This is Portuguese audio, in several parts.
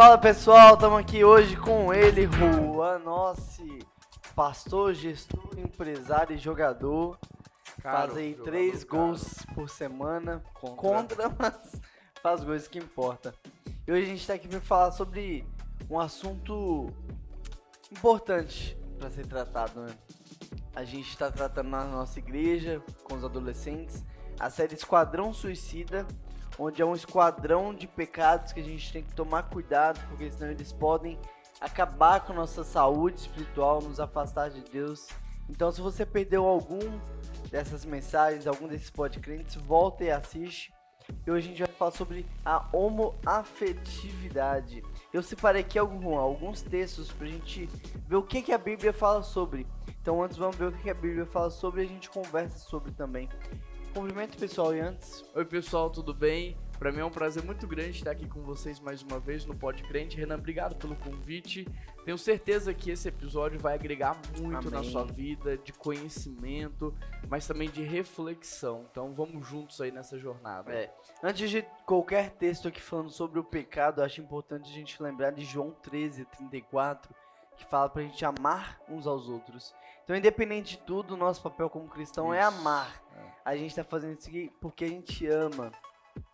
Fala pessoal, estamos aqui hoje com ele, Juan Nossi, pastor, gestor, empresário e jogador. Faz aí 3 gols por semana, contra, mas faz gols que importa. E hoje a gente está aqui para falar sobre um assunto importante para ser tratado, né? A gente está tratando na nossa igreja, com os adolescentes, a série Esquadrão Suicida, onde é um esquadrão de pecados que a gente tem que tomar cuidado, porque senão eles podem acabar com a nossa saúde espiritual, nos afastar de Deus. Então, se você perdeu algum dessas mensagens, algum desses podcrentes, volta e assiste. E hoje a gente vai falar sobre a homoafetividade. Eu separei aqui alguns textos pra gente ver o que a Bíblia fala sobre. Então, antes vamos ver o que a Bíblia fala sobre e a gente conversa sobre também. Cumprimento pessoal e antes. Oi pessoal, tudo bem? Pra mim é um prazer muito grande estar aqui com vocês mais uma vez no Podcrente. Renan, obrigado pelo convite. Tenho certeza que esse episódio vai agregar muito na sua vida, de conhecimento, mas também de reflexão. Então vamos juntos aí nessa jornada. Antes de qualquer texto aqui falando sobre o pecado, acho importante a gente lembrar de João 13:34, que fala pra gente amar uns aos outros. Então, independente de tudo, o nosso papel como cristão é amar. A gente tá fazendo isso aqui porque a gente ama.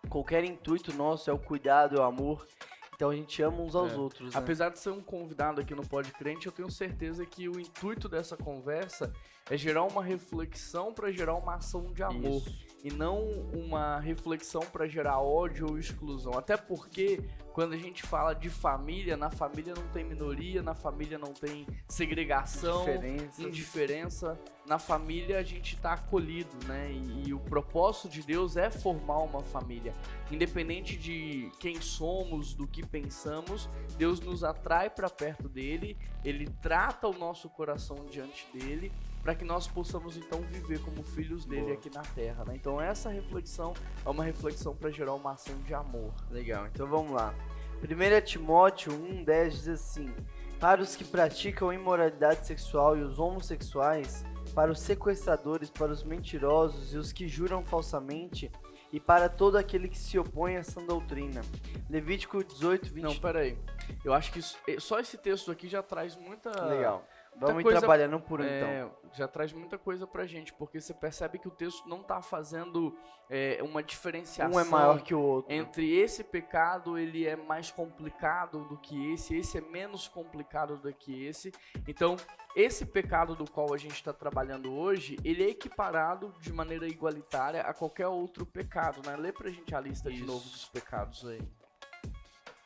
Qualquer intuito nosso é o cuidado, é o amor. Então a gente ama uns aos outros, né? Apesar de ser um convidado aqui no Podcrente, eu tenho certeza que o intuito dessa conversa é gerar uma reflexão para gerar uma ação de amor. Isso. E não uma reflexão para gerar ódio ou exclusão. Até porque quando a gente fala de família, na família não tem minoria, na família não tem segregação, indiferença. Na família a gente está acolhido, né? E o propósito de Deus é formar uma família. Independente de quem somos, do que pensamos, Deus nos atrai para perto dele, ele trata o nosso coração diante dele, para que nós possamos então viver como filhos dele aqui na terra, né? Então essa reflexão é uma reflexão para gerar uma ação de amor. Legal, então vamos lá. 1 Timóteo 1:10 diz assim: para os que praticam imoralidade sexual e os homossexuais, para os sequestradores, para os mentirosos e os que juram falsamente, e para todo aquele que se opõe a essa doutrina. Levítico 18:20. Não, peraí. Eu acho que só esse texto aqui já traz muita... Legal. Vamos ir trabalhando por então. Já traz muita coisa pra gente, porque você percebe que o texto não tá fazendo uma diferenciação. Um é maior que o outro. Entre esse pecado, ele é mais complicado do que esse é menos complicado do que esse. Então, esse pecado do qual a gente está trabalhando hoje, ele é equiparado de maneira igualitária a qualquer outro pecado, né? Lê pra gente a lista de novo dos pecados aí.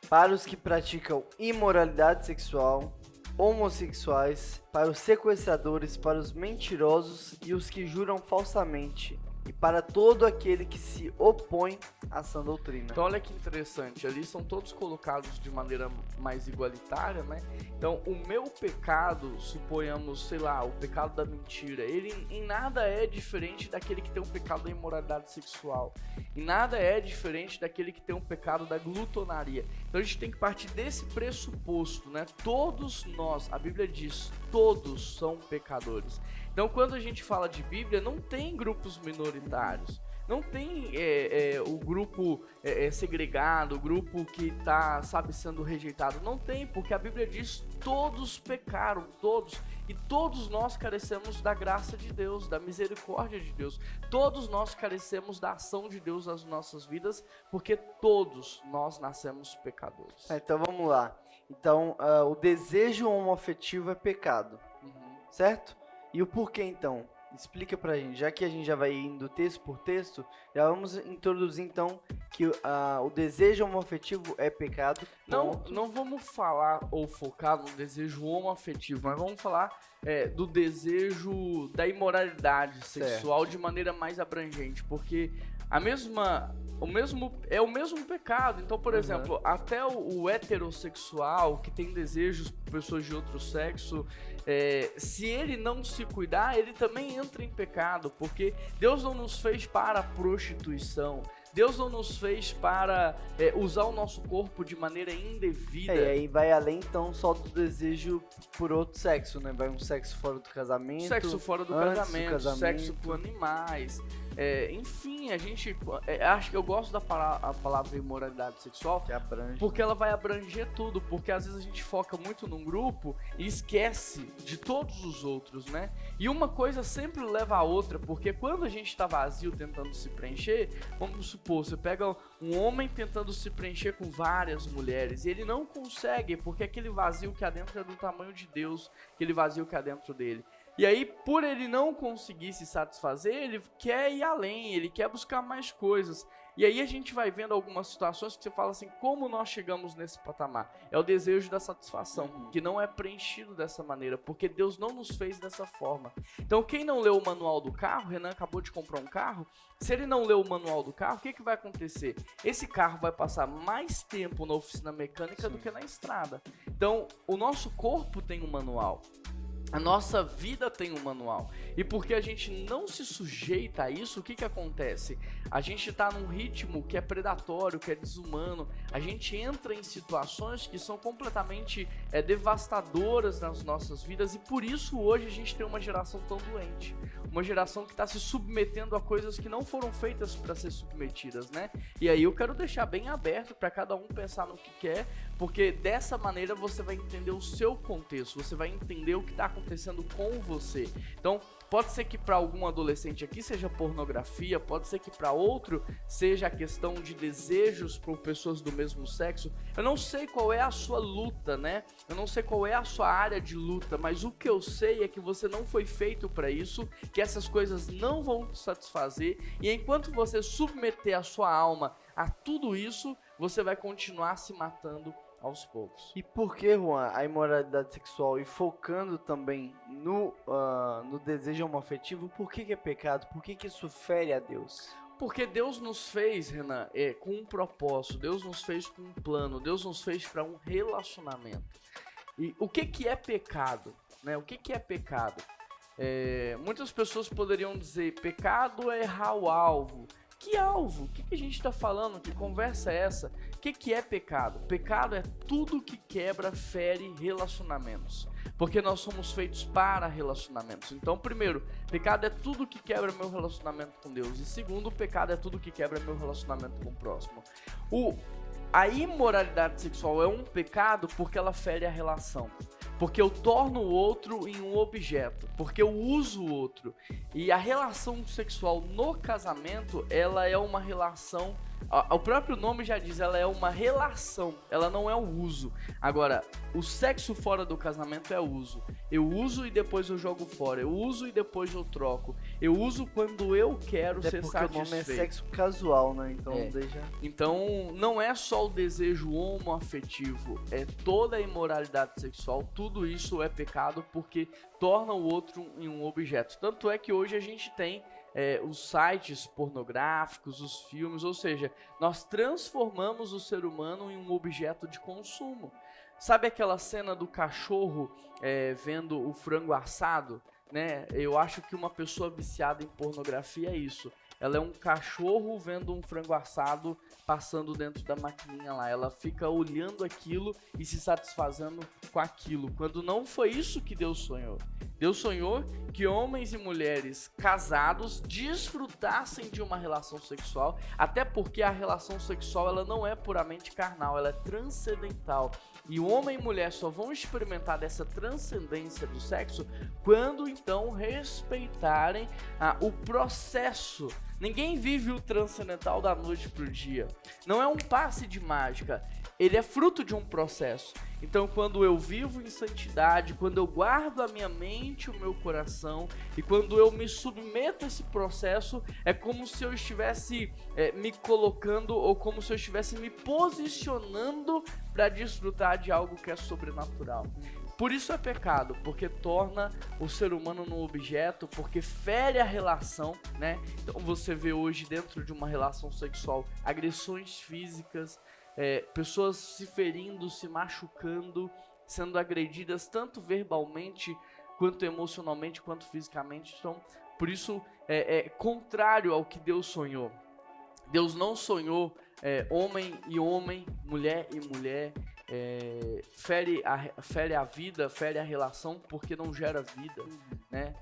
Para os que praticam imoralidade sexual, homossexuais, para os sequestradores, para os mentirosos e os que juram falsamente, e para todo aquele que se opõe à sã doutrina. Então olha que interessante, ali são todos colocados de maneira mais igualitária, né? Então o meu pecado, suponhamos, sei lá, o pecado da mentira, ele em nada é diferente daquele que tem o pecado da imoralidade sexual, em nada é diferente daquele que tem o pecado da glutonaria. Então a gente tem que partir desse pressuposto, né? Todos nós, a Bíblia diz, todos são pecadores. Então quando a gente fala de Bíblia, não tem grupos minoritários. Não tem o grupo segregado, o grupo que está, sendo rejeitado. Não tem, porque a Bíblia diz todos pecaram, todos. E todos nós carecemos da graça de Deus, da misericórdia de Deus. Todos nós carecemos da ação de Deus nas nossas vidas, porque todos nós nascemos pecadores. Então vamos lá. Então o desejo homoafetivo é pecado, certo? E o porquê então? Explica pra gente, já que a gente já vai indo texto por texto, já vamos introduzir então que o desejo homoafetivo é pecado. Não vamos falar ou focar no desejo homoafetivo, mas vamos falar do desejo da imoralidade sexual de maneira mais abrangente, porque o mesmo pecado. Então, por exemplo, até o heterossexual que tem desejos por pessoas de outro sexo, se ele não se cuidar, ele também entra em pecado, porque Deus não nos fez para a prostituição. Deus não nos fez para usar o nosso corpo de maneira indevida. E aí vai além, então, só do desejo por outro sexo, né? Vai um sexo fora do casamento. Sexo fora do casamento, sexo com animais. Enfim, a gente... acho que eu gosto da palavra imoralidade sexual. Que abrange. Porque ela vai abranger tudo. Porque às vezes a gente foca muito num grupo e esquece de todos os outros, né? E uma coisa sempre leva a outra. Porque quando a gente tá vazio tentando se preencher, vamos supor, você pega um homem tentando se preencher com várias mulheres e ele não consegue, porque aquele vazio que há dentro é do tamanho de Deus, aquele vazio que há dentro dele. E aí, por ele não conseguir se satisfazer, ele quer ir além, ele quer buscar mais coisas. E aí a gente vai vendo algumas situações que você fala assim, como nós chegamos nesse patamar? É o desejo da satisfação, que não é preenchido dessa maneira, porque Deus não nos fez dessa forma. Então quem não leu o manual do carro, Renan acabou de comprar um carro, se ele não leu o manual do carro, o que vai acontecer? Esse carro vai passar mais tempo na oficina mecânica do que na estrada. Então o nosso corpo tem um manual. A nossa vida tem um manual. E porque a gente não se sujeita a isso, o que acontece? A gente está num ritmo que é predatório, que é desumano. A gente entra em situações que são completamente devastadoras nas nossas vidas. E por isso hoje a gente tem uma geração tão doente. Uma geração que está se submetendo a coisas que não foram feitas para ser submetidas, né? E aí eu quero deixar bem aberto para cada um pensar no que quer, porque dessa maneira você vai entender o seu contexto, você vai entender o que está acontecendo com você. Então, pode ser que para algum adolescente aqui seja pornografia, pode ser que para outro seja a questão de desejos por pessoas do mesmo sexo. Eu não sei qual é a sua luta, né? Eu não sei qual é a sua área de luta, mas o que eu sei é que você não foi feito para isso, que essas coisas não vão te satisfazer, e enquanto você submeter a sua alma a tudo isso, você vai continuar se matando aos poucos. E por que, Juan, a imoralidade sexual e focando também no desejo homoafetivo, por que é pecado? Por que isso fere a Deus? Porque Deus nos fez, Renan, com um propósito, Deus nos fez com um plano, Deus nos fez para um relacionamento. E o que é pecado? Né? O que é pecado? Muitas pessoas poderiam dizer, pecado é errar o alvo. Que alvo? O que a gente está falando? Que conversa é essa? O que é pecado? Pecado é tudo que quebra, fere relacionamentos. Porque nós somos feitos para relacionamentos. Então, primeiro, pecado é tudo que quebra meu relacionamento com Deus. E segundo, pecado é tudo que quebra meu relacionamento com o próximo. A imoralidade sexual é um pecado porque ela fere a relação. Porque eu torno o outro em um objeto, porque eu uso o outro. E a relação sexual no casamento, ela é uma relação, o próprio nome já diz, ela é uma relação, ela não é o uso. Agora, o sexo fora do casamento é uso. Eu uso e depois eu jogo fora, eu uso e depois eu troco. Eu uso quando eu quero ser satisfeito. Porque o nome é sexo casual, né? Então não é só o desejo homoafetivo, é toda a imoralidade sexual, tudo isso é pecado porque torna o outro em um objeto. Tanto é que hoje a gente tem os sites pornográficos, os filmes, ou seja, nós transformamos o ser humano em um objeto de consumo. Sabe aquela cena do cachorro vendo o frango assado? Né? Eu acho que uma pessoa viciada em pornografia é isso. Ela é um cachorro vendo um frango assado passando dentro da maquininha lá. Ela fica olhando aquilo e se satisfazendo com aquilo, quando não foi isso que Deus sonhou. Deus sonhou que homens e mulheres casados desfrutassem de uma relação sexual, até porque a relação sexual ela não é puramente carnal, ela é transcendental. E o homem e mulher só vão experimentar dessa transcendência do sexo quando então respeitarem o processo. Ninguém vive o transcendental da noite pro dia. Não é um passe de mágica. Ele é fruto de um processo. Então, quando eu vivo em santidade, quando eu guardo a minha mente, o meu coração, e quando eu me submeto a esse processo, é como se eu estivesse me colocando, ou como se eu estivesse me posicionando para desfrutar de algo que é sobrenatural. Por isso é pecado, porque torna o ser humano num objeto, porque fere a relação, né? Então você vê hoje dentro de uma relação sexual agressões físicas, pessoas se ferindo, se machucando, sendo agredidas tanto verbalmente quanto emocionalmente, quanto fisicamente. Então, por isso, é contrário ao que Deus sonhou. Deus não sonhou homem e homem, mulher e mulher, fere a vida, fere a relação, porque não gera vida, né?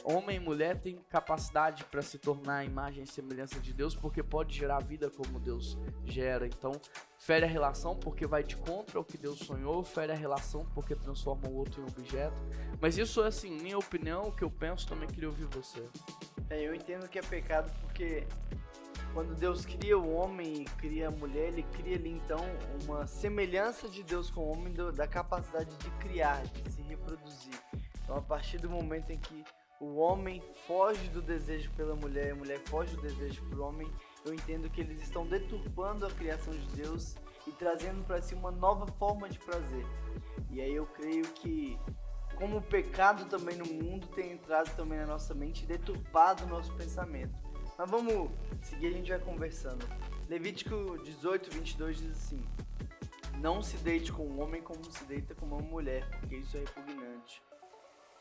Homem e mulher têm capacidade para se tornar a imagem e semelhança de Deus, porque pode gerar vida como Deus gera. Então, fere a relação porque vai de contra ao que Deus sonhou, fere a relação porque transforma o outro em objeto. Mas isso é assim, minha opinião, o que eu penso, também queria ouvir você. Eu entendo que é pecado porque quando Deus cria o homem e cria a mulher, ele cria ali então uma semelhança de Deus com o homem, da capacidade de criar, de se reproduzir. Então, a partir do momento em que o homem foge do desejo pela mulher e a mulher foge do desejo pelo homem, eu entendo que eles estão deturpando a criação de Deus e trazendo para si uma nova forma de prazer. E aí eu creio que, como o pecado também no mundo tem entrado também na nossa mente e deturpado o nosso pensamento. Mas vamos seguir, a gente vai conversando. Levítico 18, 22 diz assim: não se deite com um homem como se deita com uma mulher, porque isso é repugnante.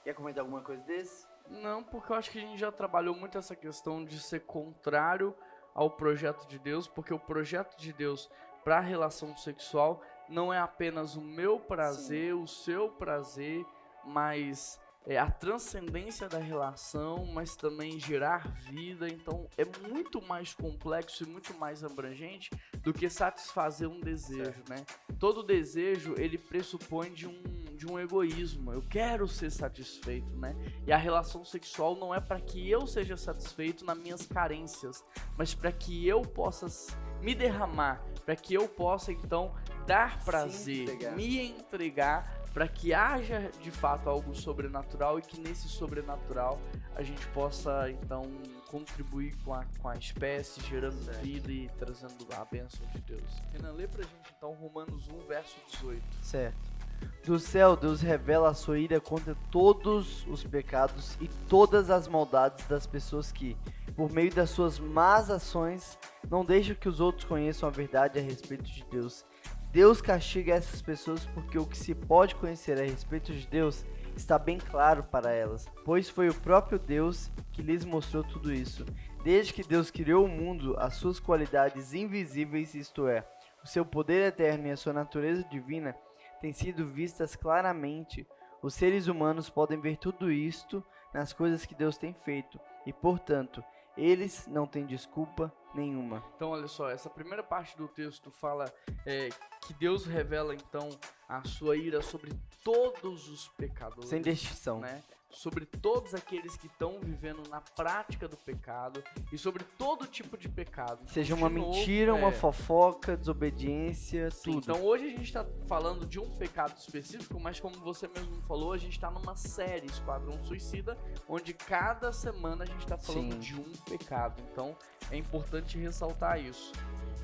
Quer comentar alguma coisa desse? Não, porque eu acho que a gente já trabalhou muito essa questão de ser contrário ao projeto de Deus, porque o projeto de Deus para a relação sexual não é apenas o meu prazer, o seu prazer, mas a transcendência da relação, mas também gerar vida. Então é muito mais complexo e muito mais abrangente do que satisfazer um desejo, né? Todo desejo, ele pressupõe de um egoísmo. Eu quero ser satisfeito, né? E a relação sexual não é para que eu seja satisfeito nas minhas carências, mas para que eu possa me derramar, para que eu possa então dar prazer, me entregar, para que haja de fato algo sobrenatural e que nesse sobrenatural a gente possa então contribuir com a espécie, gerando vida e trazendo a bênção de Deus. Renan, lê pra gente então Romanos 1, verso 18. Certo. Do céu, Deus revela a sua ira contra todos os pecados e todas as maldades das pessoas que, por meio das suas más ações, não deixam que os outros conheçam a verdade a respeito de Deus. Deus castiga essas pessoas porque o que se pode conhecer a respeito de Deus está bem claro para elas, pois foi o próprio Deus que lhes mostrou tudo isso. Desde que Deus criou o mundo, as suas qualidades invisíveis, isto é, o seu poder eterno e a sua natureza divina, têm sido vistas claramente. Os seres humanos podem ver tudo isto nas coisas que Deus tem feito, e portanto, eles não têm desculpa nenhuma. Então, olha só, essa primeira parte do texto fala que Deus revela então a sua ira sobre todos os pecadores. Sem distinção. Né? Sobre todos aqueles que estão vivendo na prática do pecado e sobre todo tipo de pecado. Seja uma mentira, uma fofoca, desobediência, tudo. Então hoje a gente está falando de um pecado específico, mas como você mesmo falou, a gente está numa série Esquadrão Suicida, onde cada semana a gente está falando de um pecado. Então é importante ressaltar isso.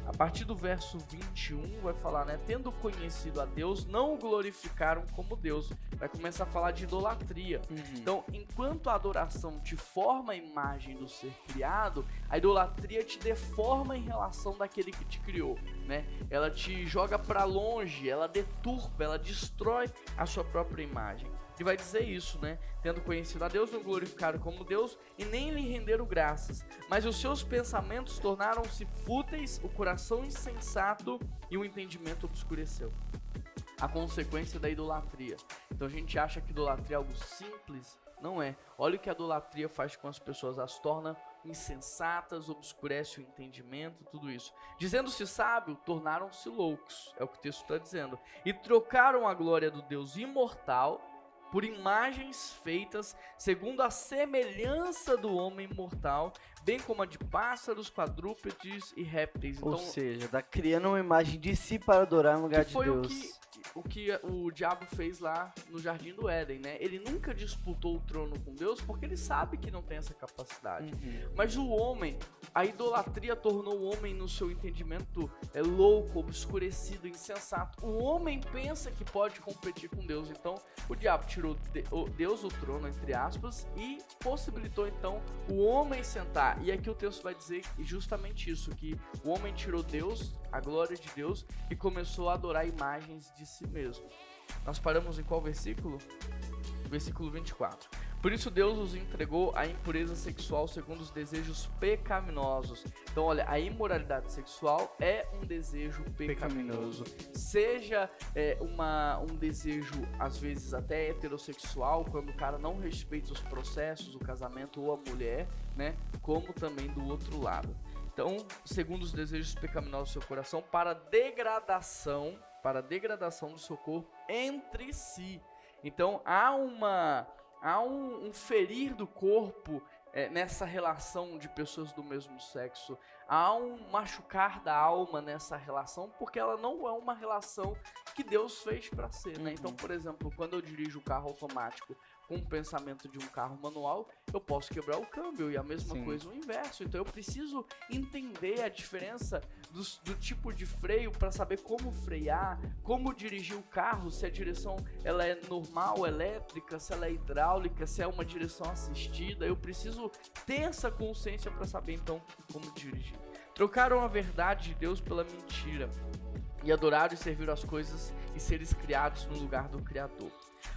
A partir do verso 21 vai falar, né? Tendo conhecido a Deus, não o glorificaram como Deus. Vai começar a falar de idolatria. Então, enquanto a adoração te forma a imagem do ser criado, a idolatria te deforma em relação daquele que te criou, né? Ela te joga para longe, ela deturpa, ela destrói a sua própria imagem. E vai dizer isso, né? Tendo conhecido a Deus, não glorificaram como Deus e nem lhe renderam graças. Mas os seus pensamentos tornaram-se fúteis, o coração insensato e o entendimento obscureceu. A consequência da idolatria. Então a gente acha que idolatria é algo simples. Não é. Olha o que a idolatria faz com as pessoas. As torna insensatas, obscurece o entendimento, tudo isso. Dizendo-se sábio, tornaram-se loucos. É o que o texto está dizendo. E trocaram a glória do Deus imortal por imagens feitas segundo a semelhança do homem mortal, bem como a de pássaros, quadrúpedes e répteis. Ou seja, tá criando uma imagem de si para adorar no lugar de Deus. O que o diabo fez lá no Jardim do Éden, né? Ele nunca disputou o trono com Deus porque ele sabe que não tem essa capacidade. Mas o homem, a idolatria tornou o homem no seu entendimento louco, obscurecido, insensato. O homem pensa que pode competir com Deus. Então, o diabo tirou Deus o trono, entre aspas, e possibilitou então o homem sentar. E aqui o texto vai dizer justamente isso, que o homem tirou Deus, a glória de Deus, e começou a adorar imagens de si mesmo. Nós paramos em qual versículo? versículo 24. Por isso Deus os entregou à impureza sexual segundo os desejos pecaminosos. Então, olha, a imoralidade sexual é um desejo pecaminoso. Seja um desejo, às vezes, até heterossexual, quando o cara não respeita os processos, o casamento ou a mulher, né? Como também do outro lado. Então, segundo os desejos pecaminosos do seu coração, para degradação do seu corpo entre si. Então, há um ferir do corpo nessa relação de pessoas do mesmo sexo. Há um machucar da alma nessa relação, porque ela não é uma relação que Deus fez para ser, né? Então, por exemplo, quando eu dirijo o carro automático com o pensamento de um carro manual, eu posso quebrar o câmbio, e a mesma coisa o inverso. Então eu preciso entender a diferença do tipo de freio para saber como frear, como dirigir o carro, se a direção ela é normal, elétrica, se ela é hidráulica, se é uma direção assistida. Eu preciso ter essa consciência para saber então como dirigir. Trocaram a verdade de Deus pela mentira e adoraram e serviram as coisas e seres criados no lugar do Criador.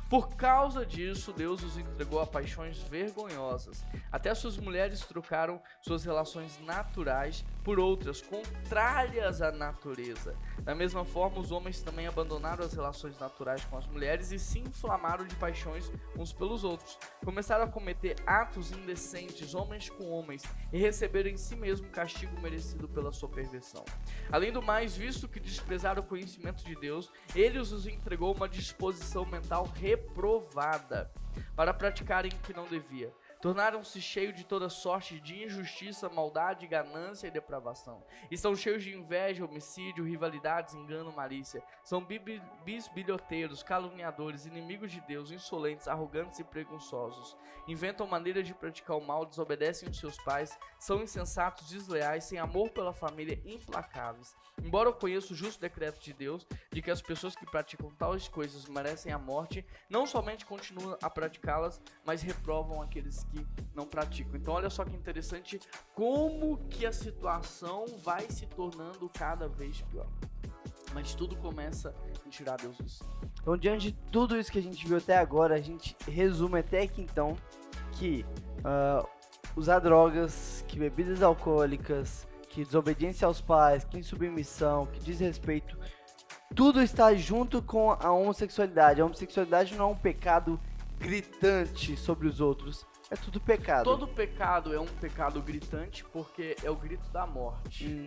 Por causa disso, Deus os entregou a paixões vergonhosas. Até suas mulheres trocaram suas relações naturais por outras, contrárias à natureza. Da mesma forma, os homens também abandonaram as relações naturais com as mulheres e se inflamaram de paixões uns pelos outros. Começaram a cometer atos indecentes, homens com homens, e receberam em si mesmo o castigo merecido pela sua perversão. Além do mais, visto que desprezaram o conhecimento de Deus, ele os entregou uma disposição mental reprovada para praticarem o que não devia. Tornaram-se cheios de toda sorte de injustiça, maldade, ganância e depravação. Estão cheios de inveja, homicídio, rivalidades, engano, malícia. São bisbilhoteiros, caluniadores, inimigos de Deus, insolentes, arrogantes e presunçosos. Inventam maneiras de praticar o mal, desobedecem os seus pais, são insensatos, desleais, sem amor pela família, implacáveis. Embora eu conheça o justo decreto de Deus, de que as pessoas que praticam tais coisas merecem a morte, não somente continuam a praticá-las, mas reprovam aqueles que não praticam. Então olha só que interessante como que a situação vai se tornando cada vez pior. Mas tudo começa em tirar Deus do céu. Então, diante de tudo isso que a gente viu até agora, a gente resume até aqui então que usar drogas, que bebidas alcoólicas, que desobediência aos pais, que insubmissão, que desrespeito, tudo está junto com a homossexualidade. A homossexualidade não é um pecado gritante sobre os outros, é tudo pecado. Todo pecado é um pecado gritante porque é o grito da morte.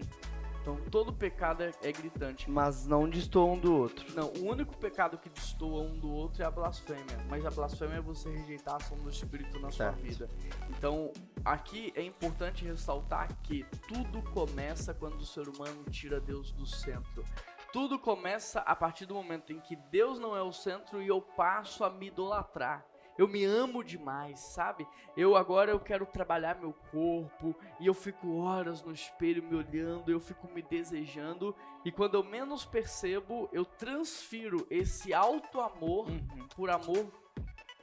Então todo pecado é gritante. Mas não destoa um do outro. Não, o único pecado que destoa um do outro é a blasfêmia. Mas a blasfêmia é você rejeitar a ação do Espírito na sua vida. Então aqui é importante ressaltar que tudo começa quando o ser humano tira Deus do centro. Tudo começa a partir do momento em que Deus não é o centro e eu passo a me idolatrar. Eu me amo demais, sabe? Agora eu quero trabalhar meu corpo e eu fico horas no espelho me olhando, eu fico me desejando, e quando eu menos percebo, eu transfiro esse auto-amor por amor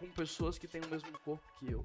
com pessoas que têm o mesmo corpo que eu.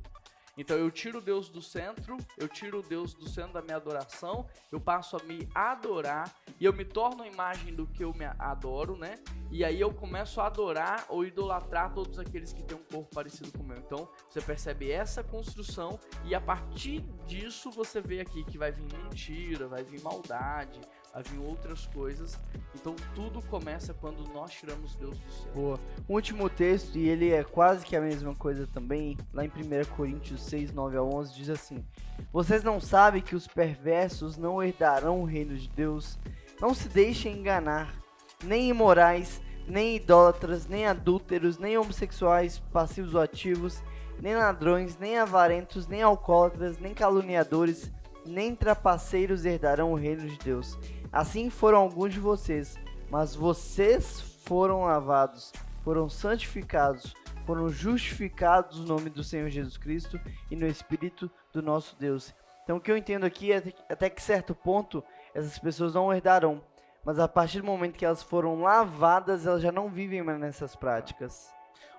Então eu tiro Deus do centro, eu tiro Deus do centro da minha adoração, eu passo a me adorar e eu me torno a imagem do que eu me adoro, né? E aí eu começo a adorar ou idolatrar todos aqueles que têm um corpo parecido com o meu. Então você percebe essa construção e a partir disso você vê aqui que vai vir mentira, vai vir maldade, vai vir outras coisas. Então tudo começa quando nós tiramos Deus do céu. Boa. O último texto, e ele é quase que a mesma coisa também, lá em 1 Coríntios 6, 9 a 11, diz assim: vocês não sabem que os perversos não herdarão o reino de Deus? Não se deixem enganar, nem imorais, nem idólatras, nem adúlteros, nem homossexuais, passivos ou ativos, nem ladrões, nem avarentos, nem alcoólatras, nem caluniadores, nem trapaceiros herdarão o reino de Deus. Assim foram alguns de vocês, mas vocês foram lavados, foram santificados, foram justificados no nome do Senhor Jesus Cristo e no Espírito do nosso Deus. Então o que eu entendo aqui é até que certo ponto essas pessoas não herdarão, mas a partir do momento que elas foram lavadas, elas já não vivem mais nessas práticas.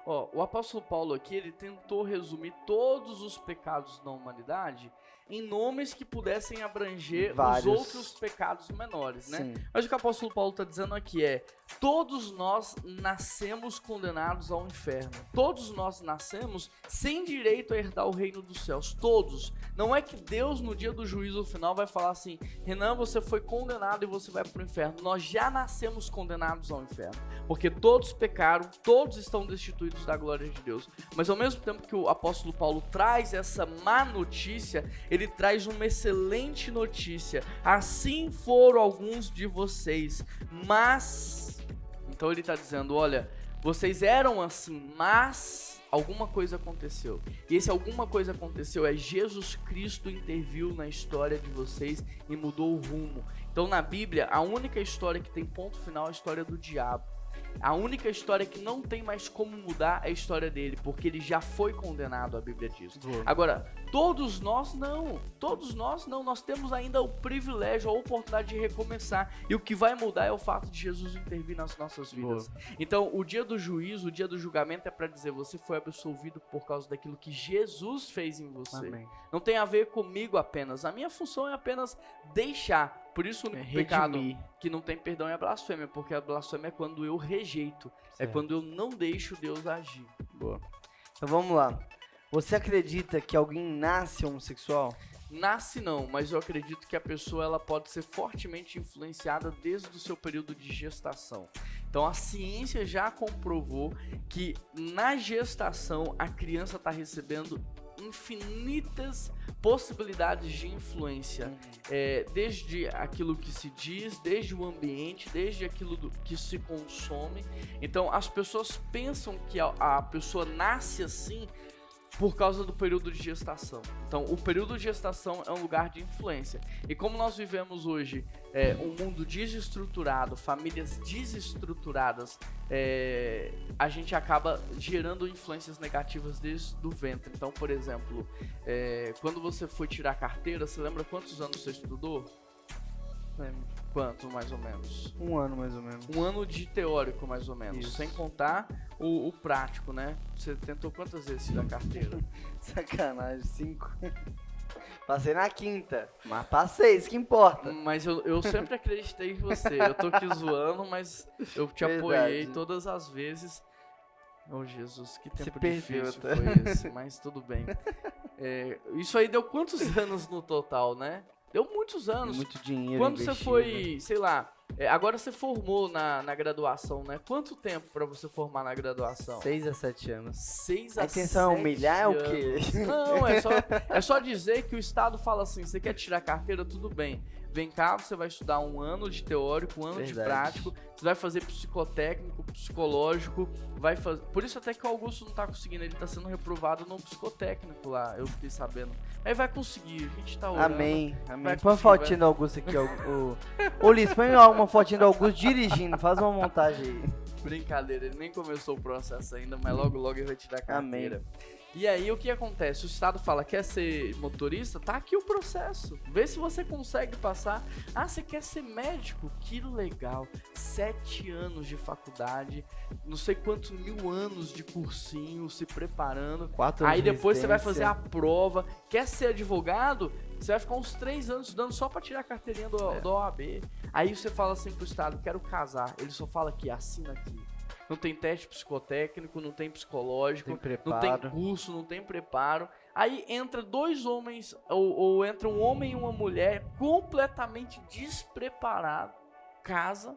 Ó, o apóstolo Paulo aqui, ele tentou resumir todos os pecados da humanidade em nomes que pudessem abranger Vários. os outros pecados menores, né? Sim. Mas o que o apóstolo Paulo está dizendo aqui é: todos nós nascemos condenados ao inferno. Todos nós nascemos sem direito a herdar o reino dos céus. Todos. Não é que Deus, no dia do juízo final, vai falar assim: Renan, você foi condenado e você vai para o inferno. Nós já nascemos condenados ao inferno. Porque todos pecaram, todos estão destituídos da glória de Deus. Mas ao mesmo tempo que o apóstolo Paulo traz essa má notícia, ele traz uma excelente notícia. Assim foram alguns de vocês, mas... Então ele está dizendo, olha, vocês eram assim, mas alguma coisa aconteceu. E esse alguma coisa aconteceu é Jesus Cristo interviu na história de vocês e mudou o rumo. Então na Bíblia, a única história que tem ponto final é a história do diabo. A única história que não tem mais como mudar é a história dele, porque ele já foi condenado, a Bíblia diz. Agora, todos nós não, nós temos ainda o privilégio, a oportunidade de recomeçar, e o que vai mudar é o fato de Jesus intervir nas nossas vidas. Então, o dia do juízo, o dia do julgamento é para dizer, você foi absolvido por causa daquilo que Jesus fez em você. Amém. Não tem a ver comigo apenas, a minha função é apenas deixar. Por isso o único pecado que não tem perdão é a blasfêmia, porque a blasfêmia é quando eu rejeito, é quando eu não deixo Deus agir. Boa. Então vamos lá. Você acredita que alguém nasce homossexual? Nasce não, mas eu acredito que a pessoa ela pode ser fortemente influenciada desde o seu período de gestação. Então a ciência já comprovou que na gestação a criança está recebendo infinitas possibilidades de influência, desde aquilo que se diz, desde o ambiente, desde aquilo que se consome. Então as pessoas pensam que a pessoa nasce assim por causa do período de gestação. Então o período de gestação é um lugar de influência. E como nós vivemos hoje um mundo desestruturado, famílias desestruturadas, a gente acaba gerando influências negativas desde o ventre. Então, por exemplo, quando você foi tirar a carteira, você lembra quantos anos você estudou? Lembro. Quanto, mais ou menos? 1 ano, mais ou menos. 1 ano de teórico, mais ou menos. Isso. Sem contar o prático, né? Você tentou quantas vezes tirar a carteira? Sacanagem, 5. Passei na 5ª, mas passei, isso que importa. Mas eu sempre acreditei em você. Eu tô aqui zoando, mas eu te apoiei todas as vezes. Oh, Jesus, que tempo difícil foi esse, mas tudo bem. Isso aí deu quantos anos no total, né? Deu muitos anos. Muito dinheiro. Quando você foi, sei lá, agora você formou na graduação, né? Quanto tempo pra você formar na graduação? 6 a 7 anos. 6 a 7 A intenção é humilhar é o quê? Não, é só dizer que o Estado fala assim, você quer tirar carteira, tudo bem. Vem cá, você vai estudar 1 ano de teórico, 1 ano de prático, você vai fazer psicotécnico, psicológico, vai fazer... Por isso até que o Augusto não tá conseguindo, ele tá sendo reprovado no psicotécnico lá, eu fiquei sabendo. Aí vai conseguir, a gente tá orando. Amém, amém. Põe uma fotinha do Augusto aqui, Ô Liz, põe uma fotinha do Augusto dirigindo, faz uma montagem aí. Brincadeira, ele nem começou o processo ainda, mas logo logo ele vai tirar a carteira. Amém. E aí o que acontece? O Estado fala, quer ser motorista? Tá aqui o processo. Vê se você consegue passar. Ah, você quer ser médico? Que legal. 7 anos de faculdade, não sei quantos 1000 anos de cursinho, se preparando. 4 anos aí de depois você vai residência. fazer a prova. Quer ser advogado? Você vai ficar uns 3 anos estudando só pra tirar a carteirinha do OAB. Aí você fala assim pro Estado, quero casar. Ele só fala aqui, assina aqui. Não tem teste psicotécnico, não tem psicológico, não tem curso, não tem preparo. Aí entra 2 homens, ou entra um homem e uma mulher completamente despreparados, casa.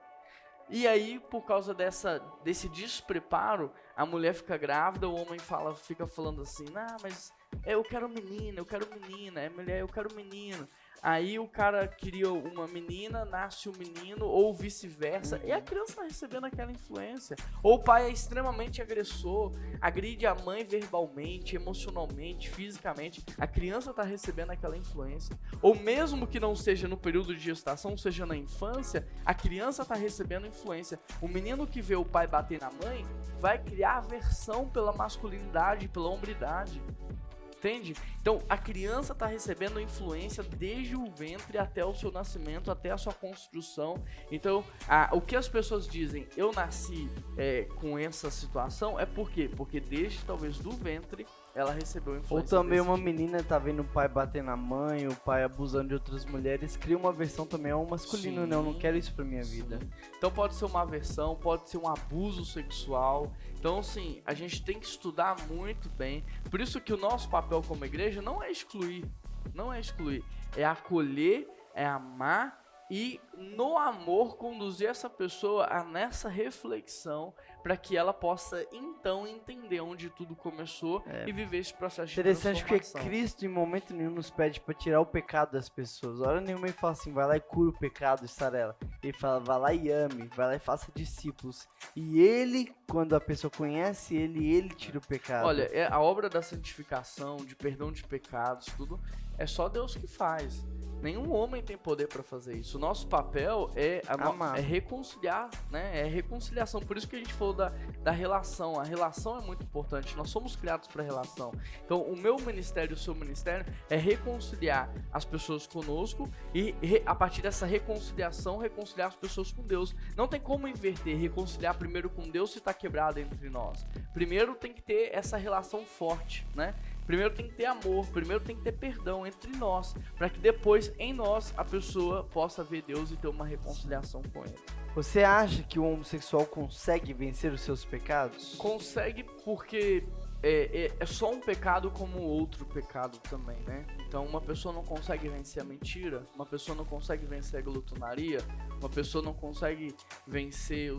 E aí, por causa desse despreparo, a mulher fica grávida, o homem fica falando assim, mas eu quero menina, é mulher, eu quero menino. Aí o cara queria uma menina, nasce um menino, ou vice-versa, e a criança tá recebendo aquela influência. Ou o pai é extremamente agressor, agride a mãe verbalmente, emocionalmente, fisicamente, a criança tá recebendo aquela influência. Ou mesmo que não seja no período de gestação, seja na infância, a criança tá recebendo influência. O menino que vê o pai bater na mãe vai criar aversão pela masculinidade, pela hombridade. Entende? Então, a criança está recebendo influência desde o ventre até o seu nascimento, até a sua construção. Então, o que as pessoas dizem, eu nasci com essa situação, é por quê? Porque desde, talvez, do ventre, ela recebeu influência. Ou também uma menina tá vendo o pai bater na mãe, o pai abusando de outras mulheres, cria uma aversão também ao masculino, né? Eu não quero isso pra minha vida. Então pode ser uma aversão, pode ser um abuso sexual. Então, assim, a gente tem que estudar muito bem. Por isso que o nosso papel como igreja não é excluir. Não é excluir. É acolher, é amar e, no amor, conduzir essa pessoa nessa reflexão para que ela possa, então, entender onde tudo começou e viver esse processo de transformação. Interessante porque Cristo, em momento nenhum, nos pede para tirar o pecado das pessoas. Hora nenhuma ele fala assim, vai lá e cura o pecado, Sarela. Ele fala, vai lá e ame, vai lá e faça discípulos. E ele, quando a pessoa conhece ele tira o pecado. Olha, a obra da santificação, de perdão de pecados, tudo, é só Deus que faz. Nenhum homem tem poder para fazer isso. O nosso papel é reconciliar, né? É reconciliação. Por isso que a gente falou da relação. A relação é muito importante. Nós somos criados para relação. Então, o meu ministério, o seu ministério, é reconciliar as pessoas conosco e, a partir dessa reconciliação, reconciliar as pessoas com Deus. Não tem como inverter, reconciliar primeiro com Deus se está quebrado entre nós. Primeiro tem que ter essa relação forte, né? Primeiro tem que ter amor, primeiro tem que ter perdão entre nós, para que depois em nós a pessoa possa ver Deus e ter uma reconciliação com Ele. Você acha que o homossexual consegue vencer os seus pecados? Consegue, porque é só um pecado como outro pecado também, né? Então uma pessoa não consegue vencer a mentira, uma pessoa não consegue vencer a glutonaria, uma pessoa não consegue vencer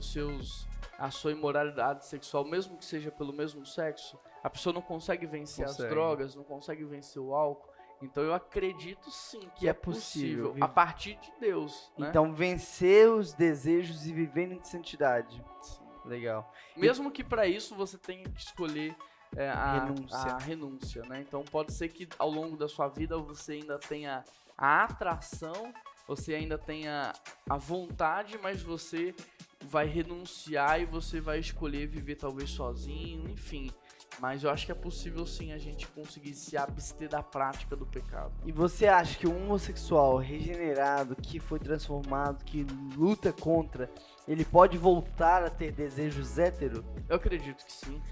a sua imoralidade sexual, mesmo que seja pelo mesmo sexo. A pessoa não consegue vencer as drogas, não consegue vencer o álcool. Então eu acredito sim que é possível a partir de Deus, né? Então vencer os desejos e viver em santidade. Sim. Legal. Mesmo que para isso você tenha que escolher a renúncia, né? Então pode ser que ao longo da sua vida você ainda tenha a atração, você ainda tenha a vontade, mas você vai renunciar e você vai escolher viver talvez sozinho, enfim. Mas eu acho que é possível sim a gente conseguir se abster da prática do pecado. E você acha que um homossexual regenerado, que foi transformado, que luta contra, ele pode voltar a ter desejos hétero? Eu acredito que sim.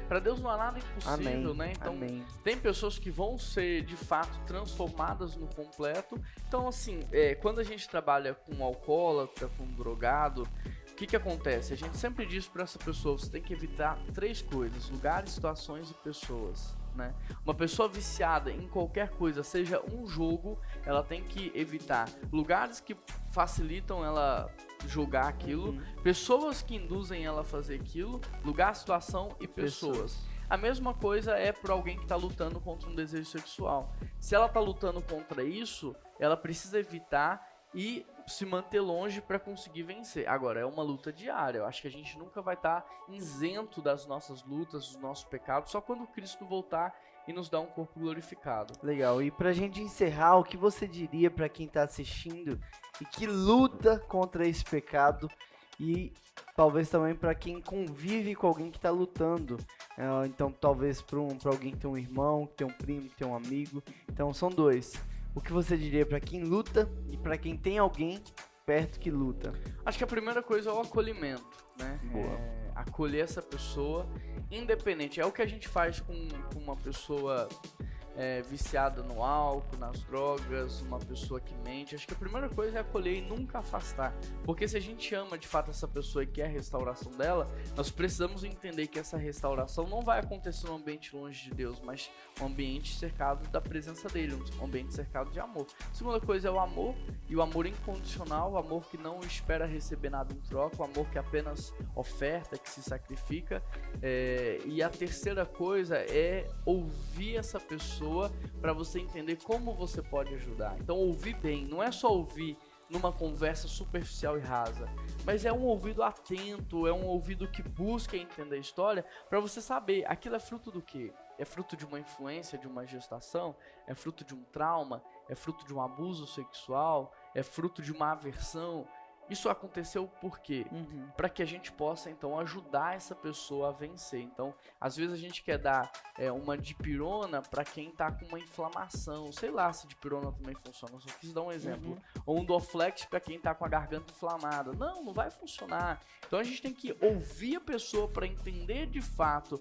Para Deus não há nada impossível, né? Então tem pessoas que vão ser de fato transformadas no completo. Então assim, quando a gente trabalha com alcoólatra, com drogado, o que acontece? A gente sempre diz para essa pessoa, você tem que evitar 3 coisas: lugares, situações e pessoas, né? Uma pessoa viciada em qualquer coisa, seja um jogo, ela tem que evitar lugares que facilitam ela jogar aquilo, pessoas que induzem ela a fazer aquilo, lugar, situação e pessoas. A mesma coisa é para alguém que está lutando contra um desejo sexual. Se ela está lutando contra isso, ela precisa evitar e se manter longe para conseguir vencer. Agora, é uma luta diária. Eu acho que a gente nunca vai estar isento das nossas lutas, dos nossos pecados, só quando Cristo voltar e nos dar um corpo glorificado. Legal. E pra gente encerrar, o que você diria para quem tá assistindo e que luta contra esse pecado, e talvez também para quem convive com alguém que tá lutando? Então, talvez para alguém que tem um irmão, que tem um primo, que tem um amigo. Então, são 2. O que você diria para quem luta e para quem tem alguém perto que luta? Acho que a primeira coisa é o acolhimento, né? Boa. Acolher essa pessoa, independente. É o que a gente faz com uma pessoa viciada no álcool, nas drogas, uma pessoa que mente. Acho que a primeira coisa é acolher e nunca afastar. Porque se a gente ama de fato essa pessoa e quer a restauração dela, nós precisamos entender que essa restauração não vai acontecer num ambiente longe de Deus, mas um ambiente cercado da presença dele, um ambiente cercado de amor. A segunda coisa é o amor, e o amor incondicional, o amor que não espera receber nada em troca, o amor que apenas oferta, que se sacrifica. E a terceira coisa é ouvir essa pessoa para você entender como você pode ajudar. Então, ouvir bem, não é só ouvir numa conversa superficial e rasa, mas é um ouvido atento, é um ouvido que busca entender a história para você saber aquilo é fruto do quê? É fruto de uma influência, de uma gestação? É fruto de um trauma? É fruto de um abuso sexual? É fruto de uma aversão? Isso aconteceu por quê? Para que a gente possa, então, ajudar essa pessoa a vencer. Então, às vezes a gente quer dar uma dipirona para quem tá com uma inflamação. Sei lá se dipirona também funciona, só quis dar um exemplo. Ou um Dorflex para quem tá com a garganta inflamada. Não vai funcionar. Então, a gente tem que ouvir a pessoa para entender de fato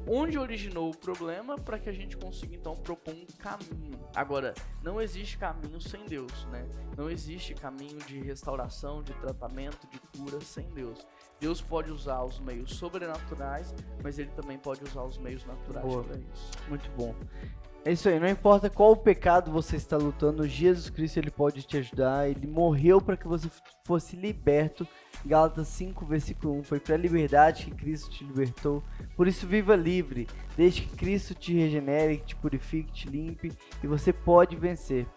onde originou o problema, para que a gente consiga então propor um caminho. Agora, não existe caminho sem Deus, né? Não existe caminho de restauração, de tratamento, de cura sem Deus. Deus pode usar os meios sobrenaturais, mas Ele também pode usar os meios naturais para isso. Muito bom. É isso aí, não importa qual pecado você está lutando, Jesus Cristo Ele pode te ajudar. Ele morreu para que você fosse liberto. Gálatas 5, versículo 1, foi para a liberdade que Cristo te libertou. Por isso viva livre, deixe que Cristo te regenere, te purifique, te limpe, e você pode vencer.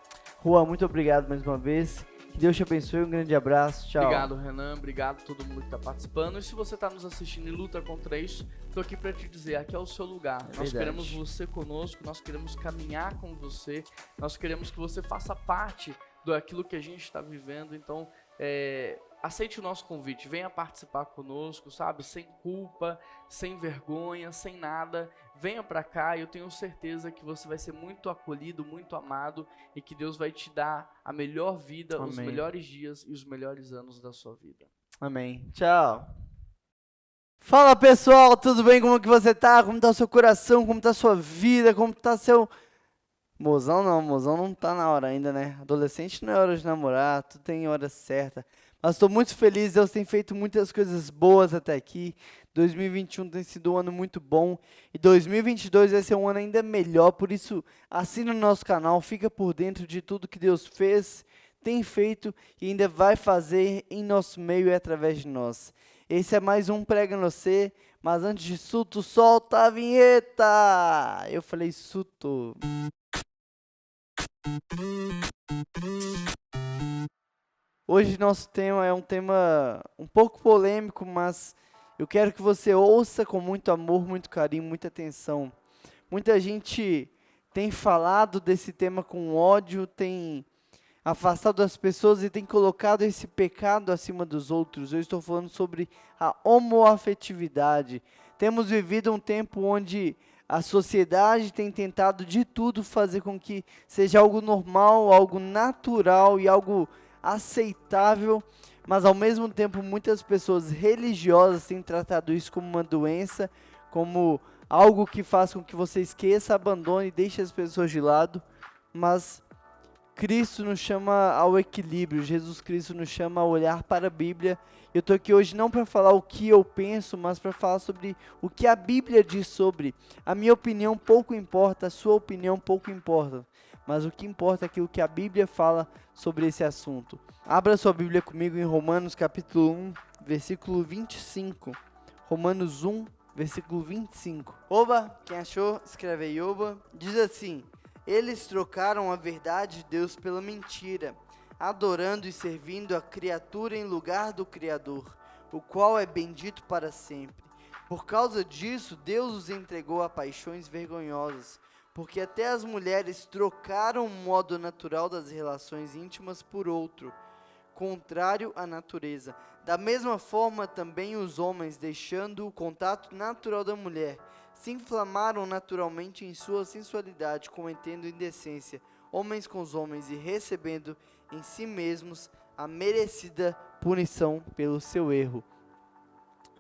Juan, muito obrigado mais uma vez. Que Deus te abençoe, um grande abraço, tchau. Obrigado, Renan, obrigado a todo mundo que está participando. E se você está nos assistindo e luta contra isso, estou aqui para te dizer, aqui é o seu lugar. Nós queremos você conosco, nós queremos caminhar com você, nós queremos que você faça parte daquilo que a gente está vivendo. Então, aceite o nosso convite, venha participar conosco, sabe? Sem culpa, sem vergonha, sem nada. Venha pra cá e eu tenho certeza que você vai ser muito acolhido, muito amado e que Deus vai te dar a melhor vida, Amém. Os melhores dias e os melhores anos da sua vida. Amém. Tchau. Fala pessoal, tudo bem? Como que você tá? Como tá o seu coração? Como tá a sua vida? Como tá seu... Mozão não tá na hora ainda, né? Adolescente não é hora de namorar, tudo tem hora certa. Mas estou muito feliz, Deus tem feito muitas coisas boas até aqui. 2021 tem sido um ano muito bom. E 2022 vai ser um ano ainda melhor. Por isso, assina o nosso canal, fica por dentro de tudo que Deus fez, tem feito e ainda vai fazer em nosso meio e através de nós. Esse é mais um Prega no C. Mas antes disso, solta a vinheta! Eu falei suto. Hoje nosso tema é um tema um pouco polêmico, mas eu quero que você ouça com muito amor, muito carinho, muita atenção. Muita gente tem falado desse tema com ódio, tem afastado as pessoas e tem colocado esse pecado acima dos outros. Eu estou falando sobre a homoafetividade. Temos vivido um tempo onde a sociedade tem tentado de tudo fazer com que seja algo normal, algo natural e algo aceitável, mas ao mesmo tempo muitas pessoas religiosas têm tratado isso como uma doença, como algo que faz com que você esqueça, abandone e deixe as pessoas de lado, mas Cristo nos chama ao equilíbrio, Jesus Cristo nos chama a olhar para a Bíblia. Eu estou aqui hoje não para falar o que eu penso, mas para falar sobre o que a Bíblia diz sobre. A minha opinião pouco importa, a sua opinião pouco importa, mas o que importa é aquilo que a Bíblia fala sobre esse assunto. Abra sua Bíblia comigo em Romanos capítulo 1, versículo 25. Romanos 1, versículo 25. Oba, quem achou, escreve aí, oba. Diz assim: eles trocaram a verdade de Deus pela mentira, adorando e servindo a criatura em lugar do Criador, o qual é bendito para sempre. Por causa disso, Deus os entregou a paixões vergonhosas, porque até as mulheres trocaram o modo natural das relações íntimas por outro, contrário à natureza. Da mesma forma, também os homens, deixando o contato natural da mulher, se inflamaram naturalmente em sua sensualidade, cometendo indecência, homens com os homens, e recebendo em si mesmos a merecida punição pelo seu erro.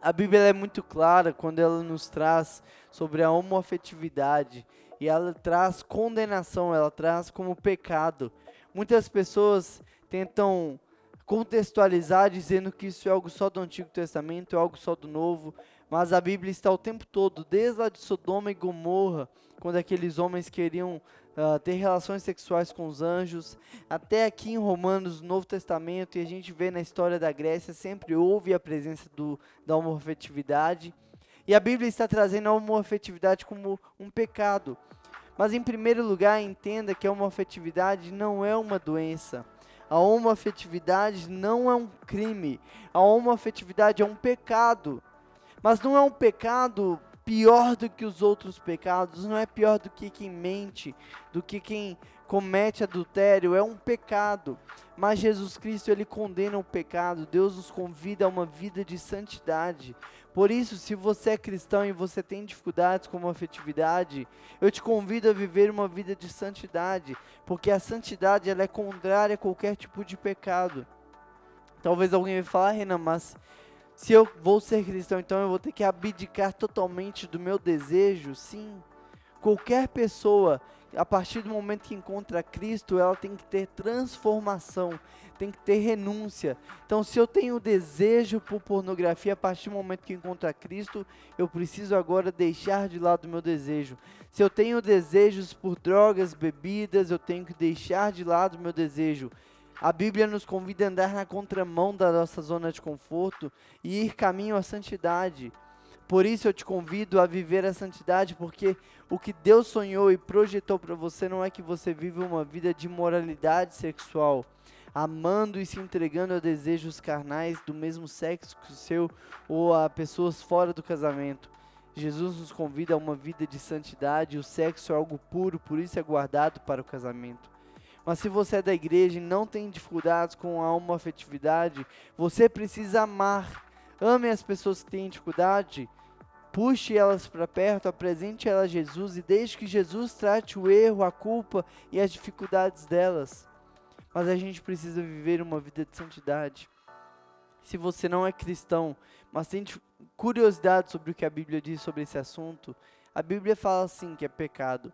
A Bíblia é muito clara quando ela nos traz sobre a homoafetividade, e ela traz condenação, ela traz como pecado. Muitas pessoas tentam contextualizar dizendo que isso é algo só do Antigo Testamento, é algo só do Novo, mas a Bíblia está o tempo todo, desde lá de Sodoma e Gomorra, quando aqueles homens queriam ter relações sexuais com os anjos, até aqui em Romanos, no Novo Testamento, e a gente vê na história da Grécia, sempre houve a presença da homoafetividade, e a Bíblia está trazendo a homoafetividade como um pecado. Mas em primeiro lugar, entenda que a homoafetividade não é uma doença. A homoafetividade não é um crime. A homoafetividade é um pecado. Mas não é um pecado pior do que os outros pecados. Não é pior do que quem mente, do que quem comete adultério, é um pecado. Mas Jesus Cristo, ele condena o pecado. Deus nos convida a uma vida de santidade. Por isso, se você é cristão e você tem dificuldades com a afetividade, eu te convido a viver uma vida de santidade, porque a santidade, ela é contrária a qualquer tipo de pecado. Talvez alguém vai falar, Renan, mas se eu vou ser cristão, então eu vou ter que abdicar totalmente do meu desejo? Sim. Qualquer pessoa, a partir do momento que encontra Cristo, ela tem que ter transformação, tem que ter renúncia. Então, se eu tenho desejo por pornografia, a partir do momento que encontra Cristo, eu preciso agora deixar de lado o meu desejo. Se eu tenho desejos por drogas, bebidas, eu tenho que deixar de lado o meu desejo. A Bíblia nos convida a andar na contramão da nossa zona de conforto e ir caminho à santidade. Por isso eu te convido a viver a santidade, porque o que Deus sonhou e projetou para você não é que você viva uma vida de moralidade sexual, amando e se entregando a desejos carnais do mesmo sexo que o seu ou a pessoas fora do casamento. Jesus nos convida a uma vida de santidade. O sexo é algo puro, por isso é guardado para o casamento. Mas se você é da igreja e não tem dificuldades com a homoafetividade, você precisa amar. Ame as pessoas que têm dificuldade, puxe elas para perto, apresente elas a Jesus e deixe que Jesus trate o erro, a culpa e as dificuldades delas. Mas a gente precisa viver uma vida de santidade. Se você não é cristão, mas tem curiosidade sobre o que a Bíblia diz sobre esse assunto, a Bíblia fala assim que é pecado.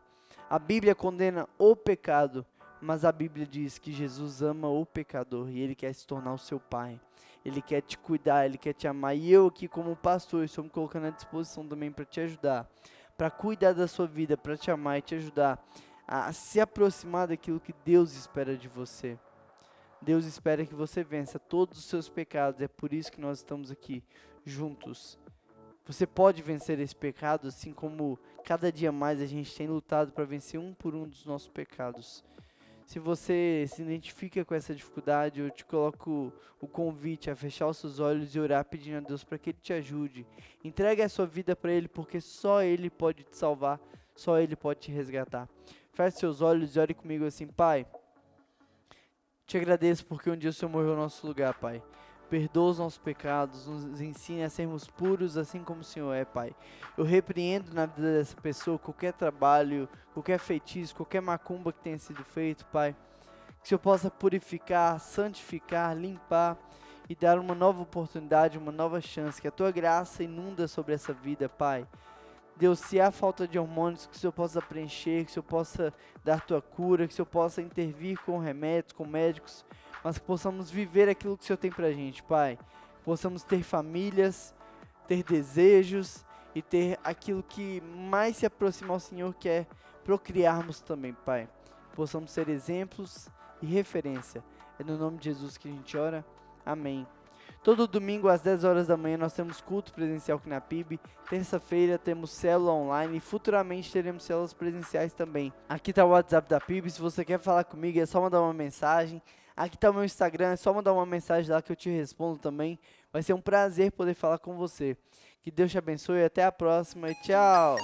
A Bíblia condena o pecado, mas a Bíblia diz que Jesus ama o pecador e Ele quer se tornar o seu pai. Ele quer te cuidar, Ele quer te amar. E eu aqui como pastor estou me colocando à disposição também para te ajudar, para cuidar da sua vida, para te amar e te ajudar a se aproximar daquilo que Deus espera de você. Deus espera que você vença todos os seus pecados. É por isso que nós estamos aqui juntos. Você pode vencer esse pecado, assim como cada dia mais a gente tem lutado para vencer um por um dos nossos pecados. Se você se identifica com essa dificuldade, eu te coloco o convite a fechar os seus olhos e orar pedindo a Deus para que Ele te ajude. Entregue a sua vida para Ele, porque só Ele pode te salvar, só Ele pode te resgatar. Feche seus olhos e ore comigo assim: Pai, te agradeço porque um dia o Senhor morreu no nosso lugar, Pai. Perdoa os nossos pecados, nos ensine a sermos puros assim como o Senhor é, Pai. Eu repreendo na vida dessa pessoa qualquer trabalho, qualquer feitiço, qualquer macumba que tenha sido feito, Pai. Que o Senhor possa purificar, santificar, limpar e dar uma nova oportunidade, uma nova chance. Que a Tua graça inunda sobre essa vida, Pai. Deus, se há falta de hormônios, que o Senhor possa preencher, que o Senhor possa dar Tua cura, que o Senhor possa intervir com remédios, com médicos, mas que possamos viver aquilo que o Senhor tem pra gente, Pai. Que possamos ter famílias, ter desejos e ter aquilo que mais se aproxima ao Senhor, que é procriarmos também, Pai. Que possamos ser exemplos e referência. É no nome de Jesus que a gente ora. Amém. Todo domingo às 10 horas da manhã nós temos culto presencial aqui na PIB. Terça-feira temos célula online e futuramente teremos células presenciais também. Aqui está o WhatsApp da PIB, se você quer falar comigo é só mandar uma mensagem. Aqui está o meu Instagram, é só mandar uma mensagem lá que eu te respondo também. Vai ser um prazer poder falar com você. Que Deus te abençoe e até a próxima e tchau!